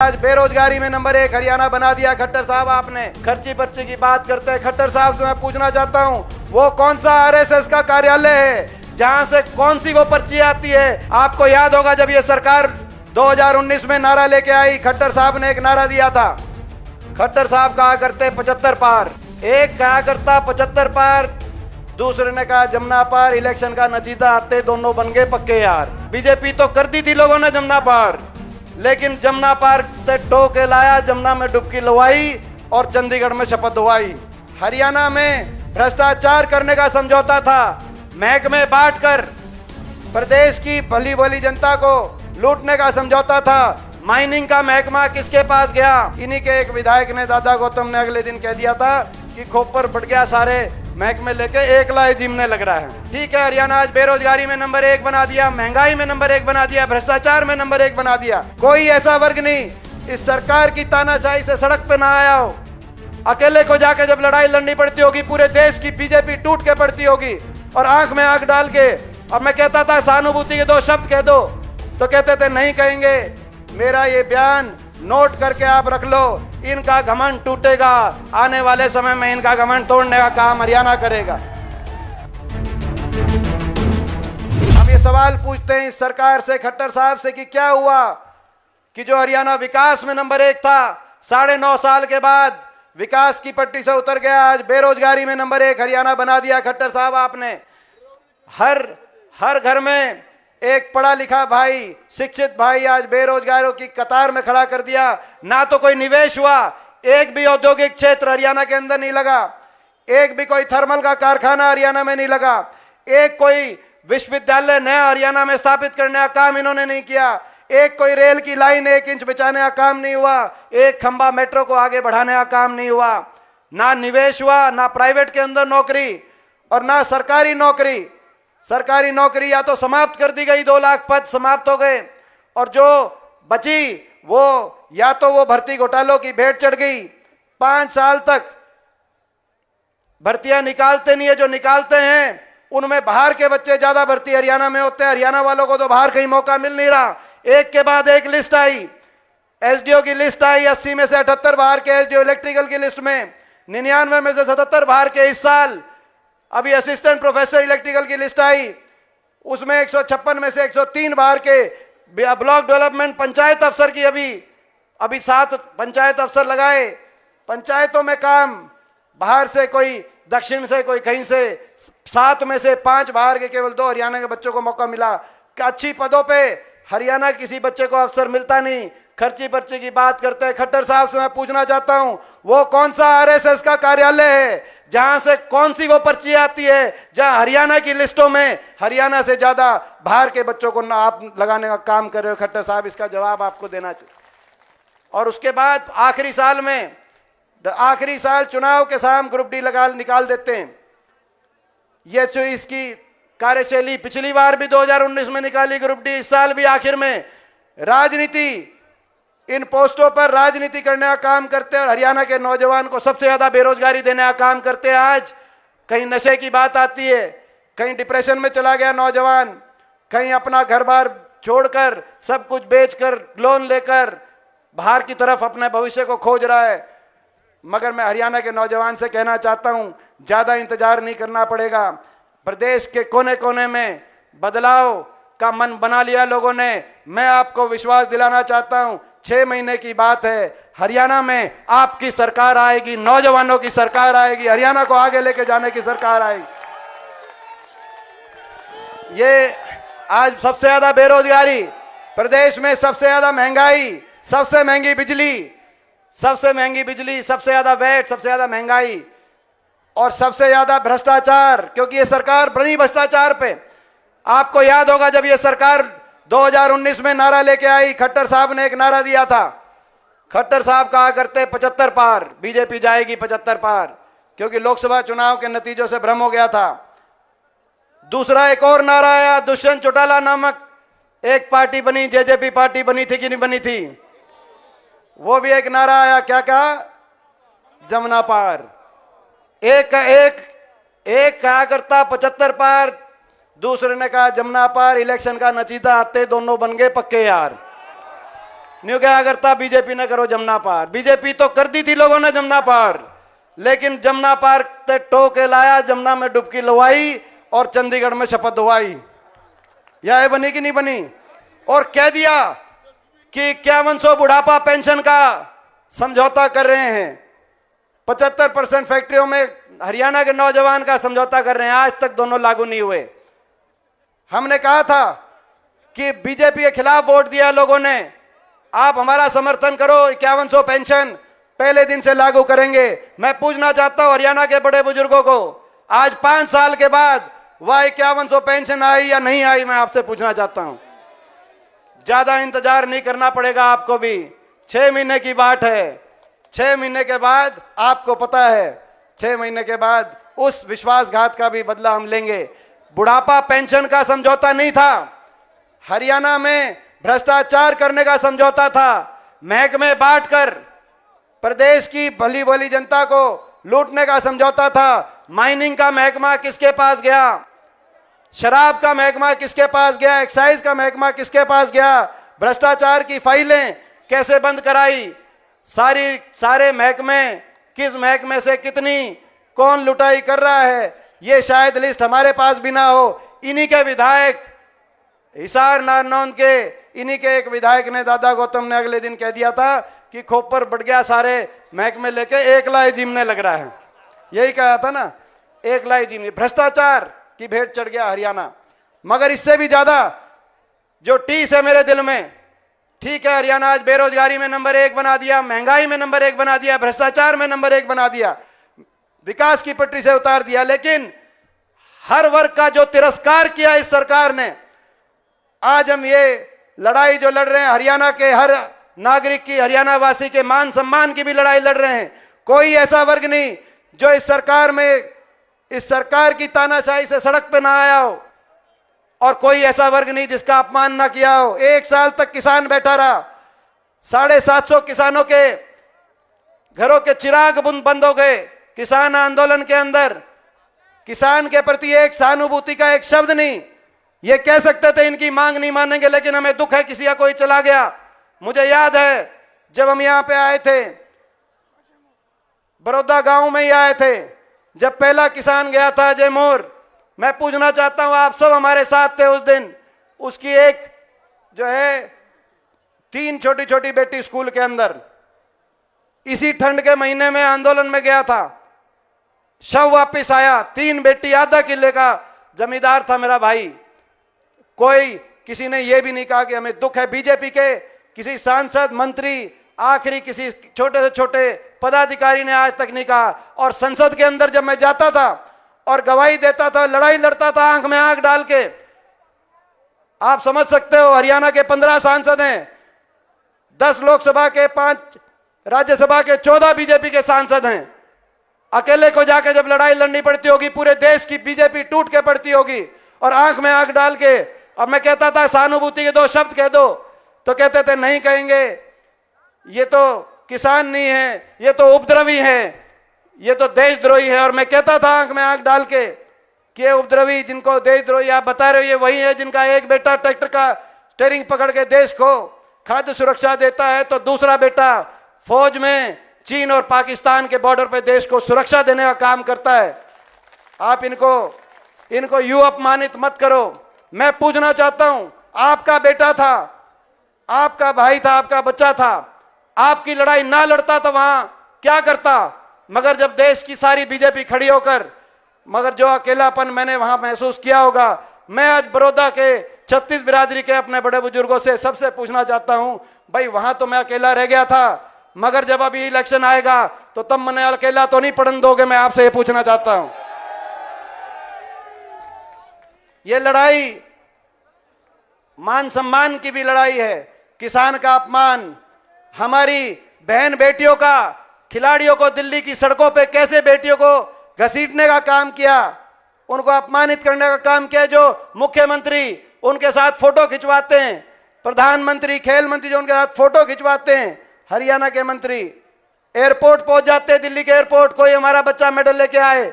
आज बेरोजगारी में नंबर 1 हरियाणा बना दिया खट्टर साहब आपने। खर्ची पर्ची की बात करते हैं। खट्टर साहब से मैं पूछना चाहता हूं, वो कौन सा आरएसएस का कार्यालय है जहां से कौन सी वो पर्ची आती है? आपको याद होगा जब ये सरकार 2019 में नारा लेके आई, खट्टर साहब ने एक नारा दिया था। खट्टर साहब कहा करते 75 पार, एक कहा करता 75 पार, दूसरे ने कहा जमुना पार। इलेक्शन का नतीजा आते दोनों बन गए पक्के यार। बीजेपी तो कर दी थी लोगों ने जमुना पार, लेकिन जमुना पार टो के लाया, जमुना में डुबकी लवाई और चंडीगढ़ में शपथ दिलवाई। हरियाणा में भ्रष्टाचार करने का समझौता था, महकमे बांटकर प्रदेश की भली भली जनता को लूटने का समझौता था। माइनिंग का महकमा किसके पास गया? इन्हीं के एक विधायक ने, दादा गौतम ने अगले दिन कह दिया था कि खोपर फट गया, सारे महकमे लेके एकला ही जिमने लग रहा है। ठीक है, हरियाणा आज बेरोजगारी में नंबर 1 बना दिया, महंगाई में नंबर 1 बना दिया, भ्रष्टाचार में नंबर 1 बना दिया। कोई ऐसा वर्ग नहीं इस सरकार की तानाशाही से सड़क पे ना आया हो। अकेले को जाके जब लड़ाई लड़नी पड़ती होगी, पूरे देश की बीजेपी टूट के पड़ती होगी और आंख में आंख डाल के, अब मैं कहता था सहानुभूति के 2 शब्द कह दो, तो कहते थे नहीं कहेंगे। मेरा ये बयान नोट करके आप रख लो, इनका घमंड टूटेगा, आने वाले समय में इनका घमंड तोड़ने का काम हरियाणा करेगा। हम ये सवाल पूछते हैं इस सरकार से, खट्टर साहब से, कि क्या हुआ कि जो हरियाणा विकास में नंबर 1 था, 9.5 साल के बाद विकास की पट्टी से उतर गया। आज बेरोजगारी में नंबर 1 हरियाणा बना दिया खट्टर साहब आपने। हर घर में एक पढ़ा लिखा भाई, शिक्षित भाई आज बेरोजगारों की कतार में खड़ा कर दिया। ना तो कोई निवेश हुआ, एक भी औद्योगिक क्षेत्र हरियाणा के अंदर नहीं लगा, एक भी कोई थर्मल का कारखाना हरियाणा में नहीं लगा, एक कोई विश्वविद्यालय नया हरियाणा में स्थापित करने का काम इन्होंने नहीं किया, एक कोई रेल की लाइन 1 इंच बिछाने का काम नहीं हुआ, एक खंबा मेट्रो को आगे बढ़ाने का काम नहीं हुआ। ना निवेश हुआ, ना प्राइवेट के अंदर नौकरी और ना सरकारी नौकरी। सरकारी नौकरी या तो समाप्त कर दी गई, 2 लाख पद समाप्त हो गए, और जो बची वो या तो वो भर्ती घोटालों की भेंट चढ़ गई। 5 साल तक भर्तियां निकालते नहीं है, जो निकालते हैं उनमें बाहर के बच्चे ज्यादा भर्ती हरियाणा में होते हैं। हरियाणा वालों को तो बाहर कहीं मौका मिल नहीं रहा। एक के बाद एक लिस्ट आई, एसडीओ की लिस्ट आई, 80 में से 78 बाहर के एसडीओ इलेक्ट्रिकल की लिस्ट में, 99 में से 77 बाहर के। इस साल अभी असिस्टेंट प्रोफेसर इलेक्ट्रिकल की लिस्ट आई, उसमें 156 में से 103 बाहर के। ब्लॉक डेवलपमेंट पंचायत अफसर की अभी 7 पंचायत अफसर लगाए। पंचायतों में काम बाहर से, कोई दक्षिण से, कोई कहीं से। 7 में से 5 बाहर के, केवल 2 हरियाणा के बच्चों को मौका मिला। अच्छी पदों पे हरियाणा किसी बच्चे को अफसर मिलता नहीं। खर्ची पर्ची की बात करते हैं। खट्टर साहब से मैं पूछना चाहता हूं, वो कौन सा आरएसएस का कार्यालय है जहां से कौन सी वो पर्ची आती है, जहां हरियाणा की लिस्टों में हरियाणा से ज्यादा बाहर के बच्चों को आप लगाने का काम कर रहे हो? खट्टर साहब, इसका जवाब आपको देना चाहिए। और उसके बाद आखिरी साल चुनाव के साथ ग्रुप डी निकाल देते हैं। ये जो इसकी कार्यशैली पिछली बार भी 2019 में निकाली ग्रुप डी, इस साल भी आखिर में राजनीति, इन पोस्टों पर राजनीति करने का काम करते हैं और हरियाणा के नौजवान को सबसे ज्यादा बेरोजगारी देने का काम करते हैं। आज कहीं नशे की बात आती है, कहीं डिप्रेशन में चला गया नौजवान, कहीं अपना घर बार छोड़कर, सब कुछ बेचकर, लोन लेकर बाहर की तरफ अपने भविष्य को खोज रहा है। मगर मैं हरियाणा के नौजवान से कहना चाहता हूं, ज्यादा इंतजार नहीं करना पड़ेगा। प्रदेश के कोने कोने में बदलाव का मन बना लिया लोगों ने। मैं आपको विश्वास दिलाना चाहता हूं, 6 महीने की बात है, हरियाणा में आपकी सरकार आएगी, नौजवानों की सरकार आएगी, हरियाणा को आगे लेके जाने की सरकार आएगी। ये आज सबसे ज्यादा बेरोजगारी, प्रदेश में सबसे ज्यादा महंगाई, सबसे महंगी बिजली, सबसे ज्यादा वैट, सबसे ज्यादा महंगाई और सबसे ज्यादा भ्रष्टाचार, क्योंकि ये सरकार बनी भ्रष्टाचार पे। आपको याद होगा जब ये सरकार 2019 में नारा लेके आई, खट्टर साहब ने एक नारा दिया था। खट्टर साहब कहा करते 75 पार, बीजेपी जाएगी 75 पार, क्योंकि लोकसभा चुनाव के नतीजों से भ्रम हो गया था। दूसरा एक और नारा आया, दुष्यंत चौटाला नामक एक पार्टी बनी, जेजेपी पार्टी बनी थी कि नहीं बनी थी, वो भी एक नारा आया। क्या कहा? जमुना पार। एक कहा करता 75 पार, दूसरे ने कहा जमुना पार। इलेक्शन का नतीजा आते दोनों बन गए पक्के यार। न्यू क्या करता, बीजेपी ने करो जमुना पार। बीजेपी तो कर दी थी लोगों ने जमुना पार, लेकिन जमुना पार तक टो के लाया, जमुना में डुबकी लवाई और चंडीगढ़ में शपथ दिलवाई। यह बनी कि नहीं बनी? और कह दिया कि 5100 बुढ़ापा पेंशन का समझौता कर रहे हैं, 75% फैक्ट्रियों में हरियाणा के नौजवान का समझौता कर रहे हैं। आज तक दोनों लागू नहीं हुए। हमने कहा था कि बीजेपी के खिलाफ वोट दिया लोगों ने, आप हमारा समर्थन करो, 5100 पेंशन पहले दिन से लागू करेंगे। मैं पूछना चाहता हूं हरियाणा के बड़े बुजुर्गों को, आज 5 साल के बाद वह 5100 पेंशन आई या नहीं आई, मैं आपसे पूछना चाहता हूं। ज्यादा इंतजार नहीं करना पड़ेगा आपको भी, 6 महीने की बात है। 6 महीने के बाद आपको पता है, 6 महीने के बाद उस विश्वासघात का भी बदला हम लेंगे। बुढ़ापा पेंशन का समझौता नहीं था, हरियाणा में भ्रष्टाचार करने का समझौता था, महकमे बांटकर प्रदेश की भली भली जनता को लूटने का समझौता था। माइनिंग का महकमा किसके पास गया, शराब का महकमा किसके पास गया, एक्साइज का महकमा किसके पास गया, भ्रष्टाचार की फाइलें कैसे बंद कराई, सारे महकमे, किस महकमे से कितनी कौन लुटाई कर रहा है, ये शायद लिस्ट हमारे पास भी ना हो। इन्हीं के विधायक, हिसार नारनौंद के इन्हीं के एक विधायक ने, दादा गौतम ने अगले दिन कह दिया था कि खोपर बढ़ गया, सारे महकमे लेके एक लाई जीमने लग रहा है। यही कहा था ना, एक लाई जीमने। भ्रष्टाचार की भेंट चढ़ गया हरियाणा। मगर इससे भी ज्यादा जो टीस है मेरे दिल में, ठीक है हरियाणा आज बेरोजगारी में नंबर 1 बना दिया, महंगाई में नंबर 1 बना दिया, भ्रष्टाचार में नंबर 1 बना दिया, विकास की पटरी से उतार दिया, लेकिन हर वर्ग का जो तिरस्कार किया इस सरकार ने। आज हम ये लड़ाई जो लड़ रहे हैं, हरियाणा के हर नागरिक की, हरियाणा वासी के मान सम्मान की भी लड़ाई लड़ रहे हैं। कोई ऐसा वर्ग नहीं जो इस सरकार में, इस सरकार की तानाशाही से सड़क पे ना आया हो, और कोई ऐसा वर्ग नहीं जिसका अपमान ना किया हो। 1 साल तक किसान बैठा रहा, 750 किसानों के घरों के चिराग बंद हो गए किसान आंदोलन के अंदर। किसान के प्रति एक सहानुभूति का एक शब्द नहीं। ये कह सकते थे इनकी मांग नहीं मानेंगे, लेकिन हमें दुख है किसी का कोई चला गया। मुझे याद है जब हम यहाँ पे आए थे, बड़ौदा गांव में ही आए थे, जब पहला किसान गया था अजय मोर। मैं पूछना चाहता हूं, आप सब हमारे साथ थे उस दिन। उसकी एक जो है 3 छोटी छोटी बेटी स्कूल के अंदर, इसी ठंड के महीने में आंदोलन में गया था, शव वापिस आया, 3 बेटी, आधा किले का जमींदार था मेरा भाई। कोई किसी ने यह भी नहीं कहा कि हमें दुख है। बीजेपी के किसी सांसद, मंत्री, आखिरी किसी छोटे से छोटे पदाधिकारी ने आज तक नहीं कहा। और संसद के अंदर जब मैं जाता था और गवाही देता था, लड़ाई लड़ता था आंख में आंख डाल के, आप समझ सकते हो हरियाणा के 15 सांसद हैं, 10 लोकसभा के, 5 राज्यसभा के, 14 बीजेपी के सांसद हैं। अकेले को जाके जब लड़ाई लड़नी पड़ती होगी, पूरे देश की बीजेपी टूट के पड़ती होगी, और आंख में आंख डाल के। अब मैं कहता था सहानुभूति के 2 शब्द कह दो, तो कहते थे नहीं कहेंगे, ये तो किसान नहीं है, ये तो उपद्रवी है, ये तो देशद्रोही है। और मैं कहता था आंख में आंख डाल के कि ये उपद्रवी, जिनको देशद्रोही आप बता रहे हो, ये वही है जिनका एक बेटा ट्रैक्टर का स्टीयरिंग पकड़ के देश को खाद्य सुरक्षा देता है, तो दूसरा बेटा फौज में चीन और पाकिस्तान के बॉर्डर पे देश को सुरक्षा देने का काम करता है। आप इनको यूं अपमानित मत करो। मैं पूछना चाहता हूं, आपका बेटा था, आपका भाई था, आपका बच्चा था, आपकी लड़ाई ना लड़ता तो वहां क्या करता? मगर जब देश की सारी बीजेपी खड़ी होकर, मगर जो अकेलापन मैंने वहां महसूस किया होगा। मैं आज बड़ौदा के 36 बिरादरी के अपने बड़े बुजुर्गों से सबसे पूछना चाहता हूं, भाई वहां तो मैं अकेला रह गया था, मगर जब अभी इलेक्शन आएगा तो तब मैंने अकेला तो नहीं पड़ने दोगे? मैं आपसे ये पूछना चाहता हूं। ये लड़ाई मान सम्मान की भी लड़ाई है, किसान का अपमान, हमारी बहन बेटियों का, खिलाड़ियों को दिल्ली की सड़कों पे कैसे बेटियों को घसीटने का काम किया, उनको अपमानित करने का काम किया। जो मुख्यमंत्री उनके साथ फोटो खिंचवाते हैं, प्रधानमंत्री, खेल मंत्री जो उनके साथ फोटो खिंचवाते हैं, हरियाणा के मंत्री एयरपोर्ट पहुंच जाते हैं, दिल्ली के एयरपोर्ट, कोई हमारा बच्चा मेडल लेके आए,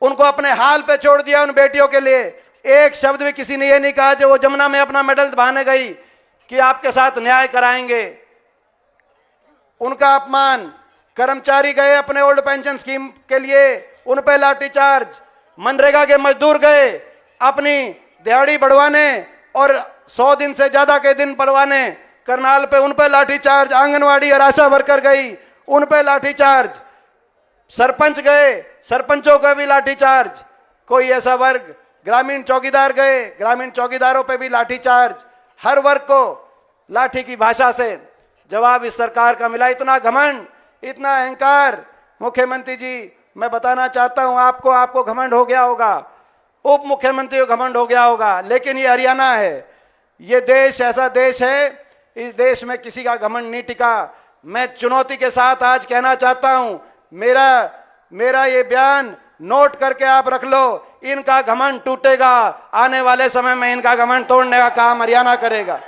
उनको अपने हाल पे छोड़ दिया उन बेटियों के लिए। एक शब्द भी किसी ने ये नहीं कहा जो वो जमुना में अपना मेडल बहाने गई, कि आपके साथ न्याय कराएंगे। उनका अपमान, कर्मचारी गए अपने ओल्ड पेंशन स्कीम के लिए, उन पे लाठीचार्ज। मनरेगा के मजदूर गए अपनी दिहाड़ी बढ़वाने और 100 दिन से ज्यादा के दिन बढ़वाने, करनाल पे उन पे लाठीचार्ज। आंगनवाड़ी और आशा वर्कर गई, उन पे लाठीचार्ज। सरपंच गए, सरपंचों का भी लाठीचार्ज। कोई ऐसा वर्ग, ग्रामीण चौकीदार गए, ग्रामीण चौकीदारों पे भी लाठीचार्ज। हर वर्ग को लाठी की भाषा से जवाब इस सरकार का मिला। इतना घमंड, इतना अहंकार। मुख्यमंत्री जी, मैं बताना चाहता हूं आपको, आपको घमंड हो गया होगा, उप मुख्यमंत्री को घमंड हो गया होगा, लेकिन ये हरियाणा है, ये देश ऐसा देश है, इस देश में किसी का घमंड नहीं टिका। मैं चुनौती के साथ आज कहना चाहता हूं, मेरा ये बयान नोट करके आप रख लो, इनका घमंड टूटेगा। आने वाले समय में इनका घमंड तोड़ने का काम हरियाणा करेगा।